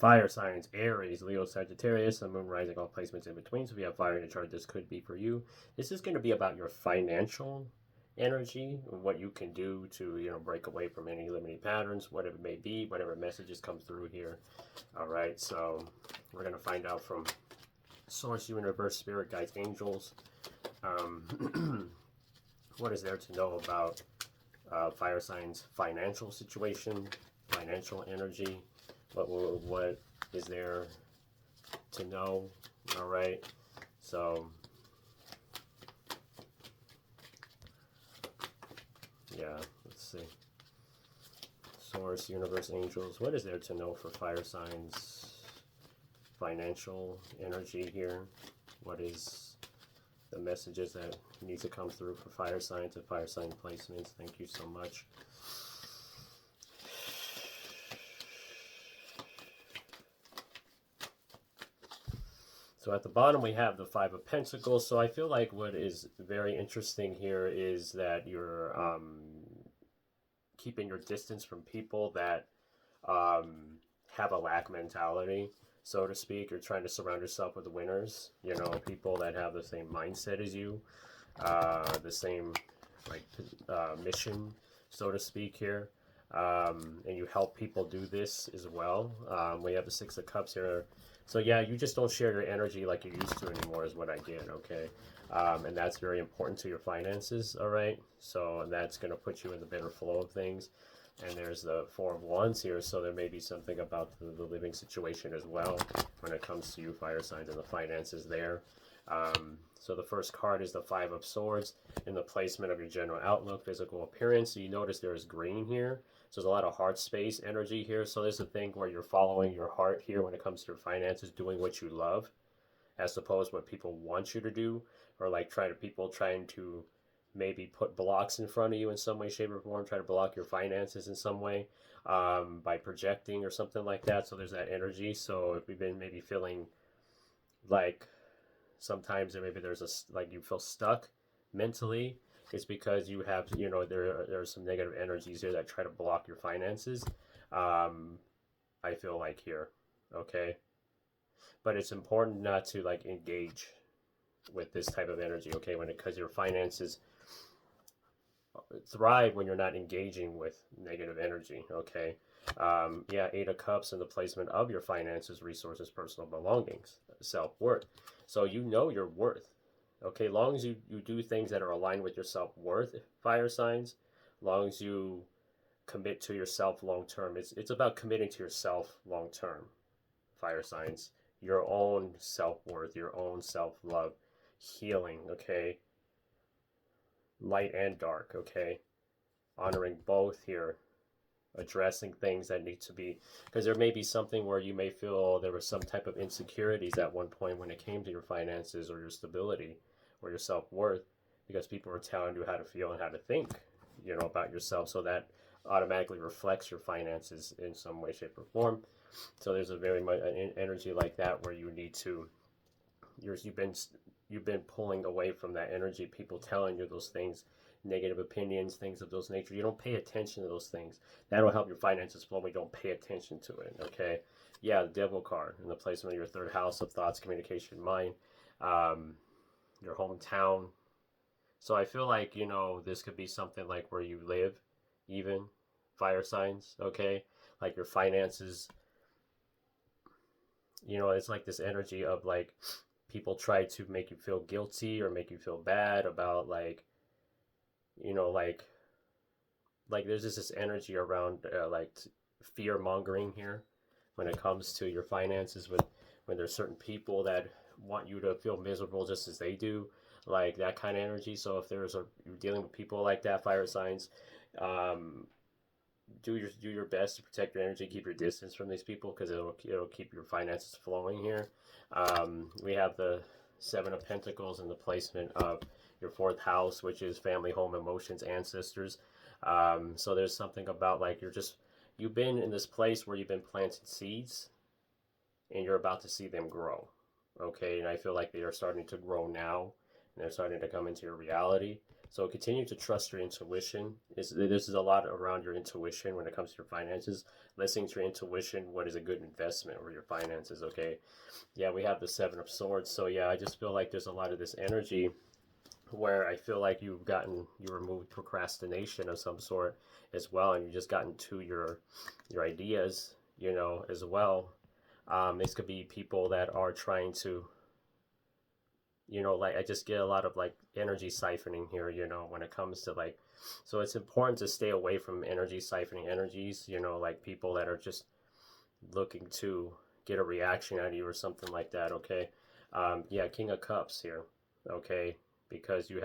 Fire signs, Aries, Leo, Sagittarius, the moon rising, all placements in between. So if you have fire in your chart, this could be for you. This is going to be about your financial energy and what you can do to, break away from any limiting patterns, whatever it may be, whatever messages come through here. All right, so we're going to find out from Source, Universe, Spirit Guides, Angels. What is there to know about fire signs' financial situation, financial energy? What is there to know? All right, so yeah, let's see. Source, Universe, Angels. What is there to know for fire signs' financial energy here? What is the messages that need to come through for fire signs and fire sign placements? Thank you so much. So at the bottom we have the Five of Pentacles. So I feel like what is very interesting here is that you're keeping your distance from people that have a lack mentality, so to speak. You're trying to surround yourself with winners, people that have the same mindset as you, the same mission, so to speak here. And you help people do this as well. We have the Six of Cups here. So yeah, you just don't share your energy like you used to anymore is what I get, okay? And that's very important to your finances, all right? So that's going to put you in the better flow of things. And there's the Four of Wands here, so there may be something about the living situation as well when it comes to you fire signs and the finances there. So the first card is the Five of Swords in the placement of your general outlook, physical appearance. So you notice there's green here. So there's a lot of heart space energy here. So there's a thing where you're following your heart here when it comes to your finances, doing what you love, as opposed to what people want you to do, or like people trying to maybe put blocks in front of you in some way, shape, or form, try to block your finances in some way by projecting or something like that. So there's that energy. So if we've been maybe feeling like sometimes there's you feel stuck mentally, it's because you have, there are some negative energies here that try to block your finances. I feel like here, okay? But it's important not to engage with this type of energy, okay? Because your finances thrive when you're not engaging with negative energy, okay? Yeah, Eight of Cups and the placement of your finances, resources, personal belongings, self-worth. So you know your worth, okay? Long as you do things that are aligned with your self-worth, fire signs, long as you commit to yourself long-term. It's about committing to yourself long-term, fire signs. Your own self-worth, your own self-love, healing, okay? Light and dark, okay? Honoring both here, addressing things that need to be, because there may be something where you may feel there was some type of insecurities at one point when it came to your finances or your stability or your self-worth, because people are telling you how to feel and how to think, about yourself. So that automatically reflects your finances in some way, shape, or form. So there's a very much an energy like that where you need to, you've been pulling away from that energy, people telling you those things, negative opinions, things of those nature. You don't pay attention to those things. That'll help your finances flow when you don't pay attention to it, okay? Yeah, the Devil card in the placement of your third house of thoughts, communication, mind, your hometown. So I feel like, this could be something like where you live, even fire signs, okay? Like your finances, it's like this energy of people try to make you feel guilty or make you feel bad about you know like there's just this energy around fear mongering here when it comes to your finances, when there's certain people that want you to feel miserable just as they do, like that kind of energy. So if you're dealing with people like that, fire signs, do your best to protect your energy, keep your distance from these people, because it'll keep your finances flowing here. We have the Seven of Pentacles in the placement of your fourth house, which is family, home, emotions, ancestors. So there's something about you've been in this place where you've been planting seeds and you're about to see them grow, okay? And I feel like they are starting to grow now and they're starting to come into your reality. So continue to trust your intuition. This is a lot around your intuition when it comes to your finances. Listening to your intuition, what is a good investment for your finances, okay? Yeah, we have the Seven of Swords. So yeah, I just feel like there's a lot of this energy where I feel like you removed procrastination of some sort as well, and you just gotten to your ideas, as well. This could be people that are trying to, like I just get a lot of like energy siphoning here, when it comes to like, so it's important to stay away from energy siphoning energies, like people that are just looking to get a reaction out of you or something like that, okay? Yeah, King of Cups here, okay? Because you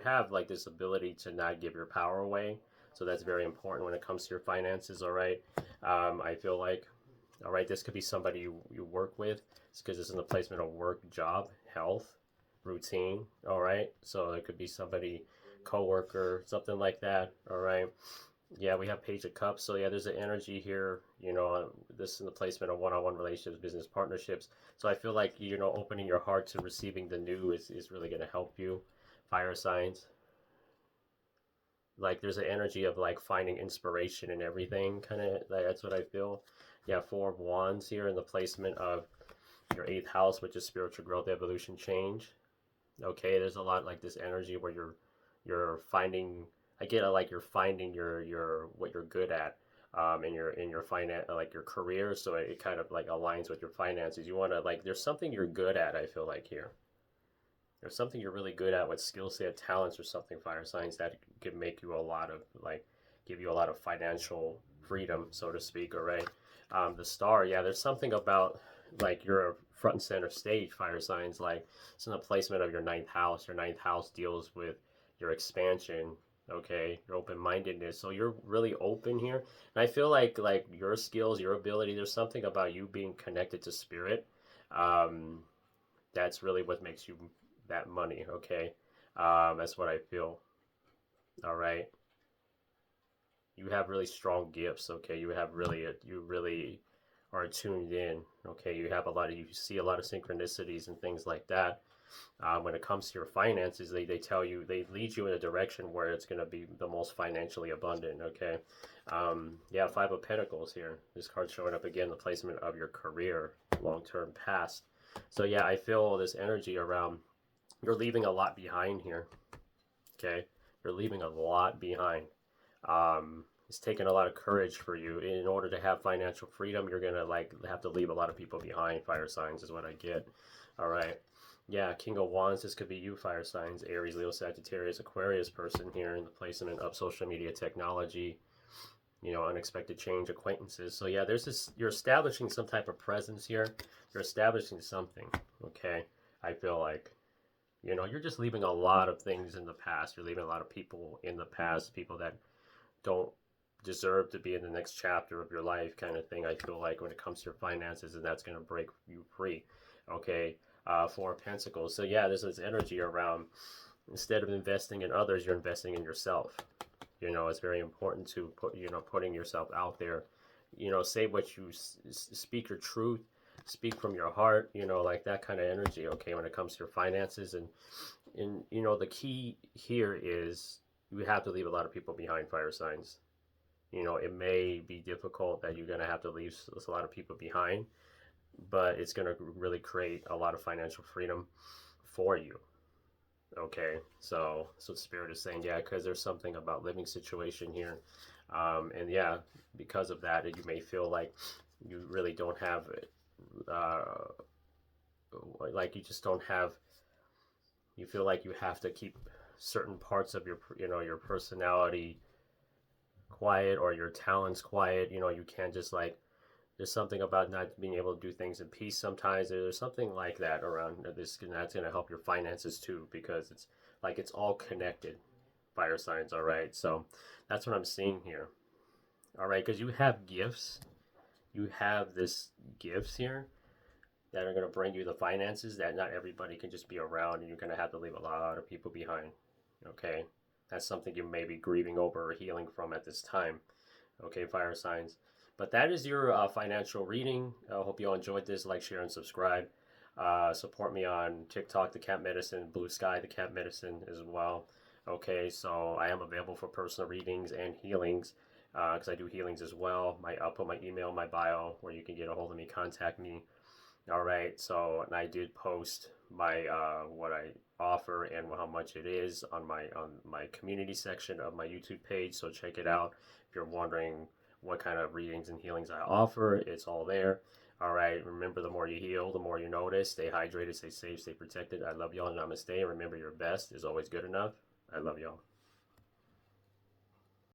have like this ability to not give your power away, so that's very important when it comes to your finances, all right? I feel like, all right, this could be somebody you work with, because it's in the placement of work, job, health, routine, all right? So it could be somebody, coworker, something like that, all right? Yeah, we have Page of Cups. So yeah, there's an energy here, this in the placement of one-on-one relationships, business partnerships. So I feel like, opening your heart to receiving the new is really going to help you. Fire signs. Like there's an energy of like finding inspiration in everything, kind of, like, that's what I feel. Yeah, Four of Wands here in the placement of your 8th house, which is spiritual growth, evolution, change. Okay, there's a lot like this energy where you're finding, I get it, like you're finding your what you're good at, in your finance, like your career, so it kind of like aligns with your finances. You want to, like, there's something you're good at, I feel like here. There's something you're really good at with skill set, talents, or something, fire signs, that could make you a lot of like, give you a lot of financial freedom, so to speak. All right. The Star, yeah, there's something about like you're front and center stage, fire signs. Like it's in the placement of your 9th house. Your 9th house deals with your expansion. Okay, your open-mindedness. So you're really open here, and I feel like your skills, your ability. There's something about you being connected to spirit. Um, that's really what makes you that money, okay? That's what I feel. All right. You have really strong gifts, okay? You really are tuned in, okay? You see a lot of synchronicities and things like that. When it comes to your finances, they tell you, they lead you in a direction where it's going to be the most financially abundant, okay? Yeah, Five of Pentacles here. This card showing up again, the placement of your career, long-term past. So yeah, I feel this energy around, you're leaving a lot behind here, okay? You're leaving a lot behind. It's taken a lot of courage for you. In order to have financial freedom, you're gonna like have to leave a lot of people behind, fire signs, is what I get. All right. Yeah, King of Wands, this could be you, fire signs, Aries, Leo, Sagittarius, Aquarius person here in the placement of social media, technology, unexpected change, acquaintances. So yeah, there's this, you're establishing some type of presence here. You're establishing something, okay? I feel like, you're just leaving a lot of things in the past. You're leaving a lot of people in the past, people that don't deserve to be in the next chapter of your life, kind of thing. I feel like when it comes to your finances, and that's going to break you free, okay? Four of Pentacles. So yeah, there's this energy around, instead of investing in others, you're investing in yourself. It's very important to putting yourself out there. Say what you speak your truth, speak from your heart. Like that kind of energy. Okay, when it comes to your finances, and the key here is you have to leave a lot of people behind, fire signs. It may be difficult that you're gonna have to leave a lot of people behind, but it's going to really create a lot of financial freedom for you. Okay, so Spirit is saying, yeah, because there's something about living situation here, and yeah, because of that, you may feel like you really don't have, like you just don't have. You feel like you have to keep certain parts of your personality quiet, or your talents quiet. You can't just like. There's something about not being able to do things in peace sometimes. There's something like that around this, and that's going to help your finances too, because it's like it's all connected, fire signs, all right? So that's what I'm seeing here, all right? Because you have gifts. You have this gifts here that are going to bring you the finances that not everybody can just be around, and you're going to have to leave a lot of people behind, okay? That's something you may be grieving over or healing from at this time, okay, fire signs? But that is your financial reading. I hope you all enjoyed this. Like, share, and subscribe. Support me on TikTok, The Cap Medicine, Blue Sky, The Cap Medicine as well. Okay, so I am available for personal readings and healings because I do healings as well. I'll put my email in my bio where you can get a hold of me, contact me. All right, so and I did post my what I offer and how much it is on my community section of my YouTube page. So check it out. If you're wondering what kind of readings and healings I offer, it's all there. All right, remember, the more you heal, the more you notice. Stay hydrated, stay safe, stay protected. I love y'all. Namaste. Remember, your best is always good enough. I love y'all.